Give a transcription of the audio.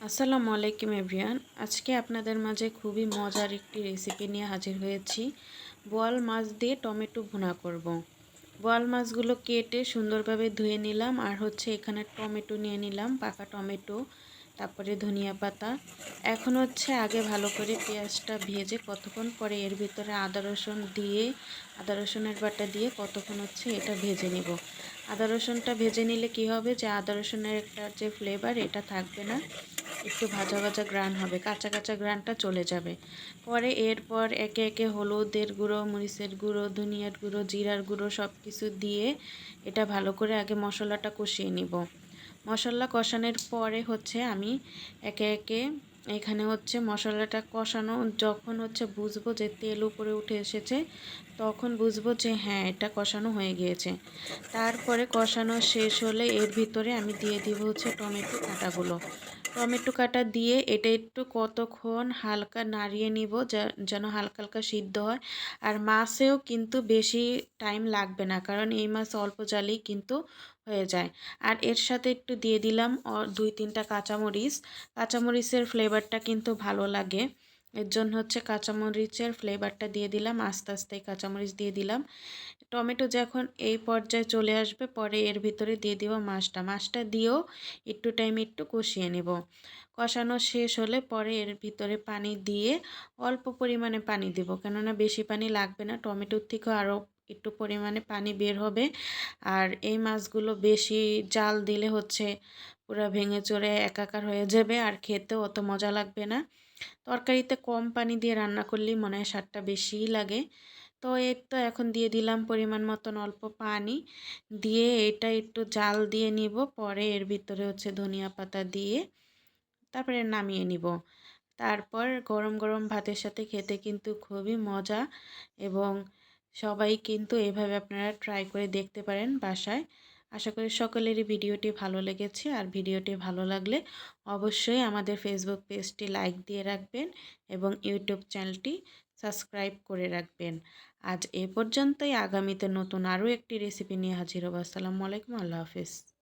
আসসালামু আলাইকুম এভরিওয়ান। আজকে আপনাদের মাঝে খুবই মজার একটি রেসিপি নিয়ে হাজির হয়েছি। বোয়াল মাছ দিয়ে টমেটো ভুনা করব। বোয়াল মাছগুলো কেটে সুন্দরভাবে ধুয়ে নিলাম, আর এখানে টমেটো নিয়ে নিলাম, পাকা টমেটো, তারপরে ধনিয়া পাতা। এখন আগে ভালো করে পেঁয়াজটা ভেজে কতক্ষণ পরে এর ভিতরে আদা রসুনের বাটা দিয়ে কতক্ষণ এটা ভেজে নিব। আদা রসুনটা ভেজে নিলে কি হবে, যে আদা রসুনের একটা যে ফ্লেভার এটা থাকবে না, একটু ভাজা ভাজা গ্রান হবে, কাঁচা কাঁচা গ্রানটা চলে যাবে। পরে এরপর একে একে হলুদের গুঁড়ো, মরিচের গুঁড়ো, ধনিয়ার গুঁড়ো, জিরার গুঁড়ো সব কিছু দিয়ে এটা ভালো করে আগে মশলাটা কষিয়ে নিব। মশলা কষানোর পরে আমি একে একে এখানে মশলাটা কষানো যখন বুঝবো যে তেল উপরে উঠে এসেছে, তখন বুঝবো যে হ্যাঁ, এটা কষানো হয়ে গিয়েছে। তারপরে কষানো শেষ হলে এর ভিতরে আমি দিয়ে দিব টমেটো কাটাগুলো। টমেটো কাটা দিয়ে এটা একটু কতক্ষণ হালকা নাড়িয়ে নিব, যেন হালকা হালকা সিদ্ধ হয়। আর মাছেও কিন্তু বেশি টাইম লাগবে না, কারণ এই মাছ অল্প জালেই কিন্তু হয়ে যায়। আর এর সাথে একটু দিয়ে দিলাম 2-3টা কাঁচামরিচ। কাঁচামরিচের ফ্লেভারটা কিন্তু ভালো লাগে, এর জন্য কাঁচামরিচের ফ্লেভারটা দিয়ে দিলাম। আস্তে আস্তে কাঁচামরিচ দিয়ে দিলাম। টমেটো যখন এই পর্যায়ে চলে আসবে, পরে এর ভিতরে দিয়ে দিব মাছটা দিয়েও একটু কষিয়ে নেব। কষানো শেষ হলে পরে এর ভিতরে পানি দিয়ে অল্প পরিমাণে পানি দেব, কেননা বেশি পানি লাগবে না, টমেটোর থেকেও আরও একটু পরিমাণে পানি বের হবে। আর এই মাছগুলো বেশি জাল দিলে পুরো ভেঙে চড়ে একাকার হয়ে যাবে, আর খেতেও অত মজা লাগবে না। তরকারিতে কম পানি দিয়ে রান্না করলেই মনে হয় স্বাদটা বেশিই লাগে। তো এখন দিয়ে দিলাম পরিমাণ মতন অল্প পানি দিয়ে এটা একটু জাল দিয়ে নিব। পরে এর ভিতরে ধনিয়া পাতা দিয়ে তারপরে নামিয়ে নিব। তারপর গরম গরম ভাতের সাথে খেতে কিন্তু খুবই মজা, এবং সবাই কিন্তু এভাবে আপনারা ট্রাই করে দেখতে পারেন বাসায়। আশা করি সকলেরই ভিডিওটি ভালো লেগেছে, আর ভিডিওটি ভালো লাগলে অবশ্যই আমাদের ফেসবুক পেজটি লাইক দিয়ে রাখবেন এবং ইউটিউব চ্যানেলটি সাবস্ক্রাইব করে রাখবেন। আজ এ পর্যন্তই। আগামীতে নতুন আরও একটি রেসিপি নিয়ে হাজির হব। আসসালামু আলাইকুম, আল্লাহ হাফিজ।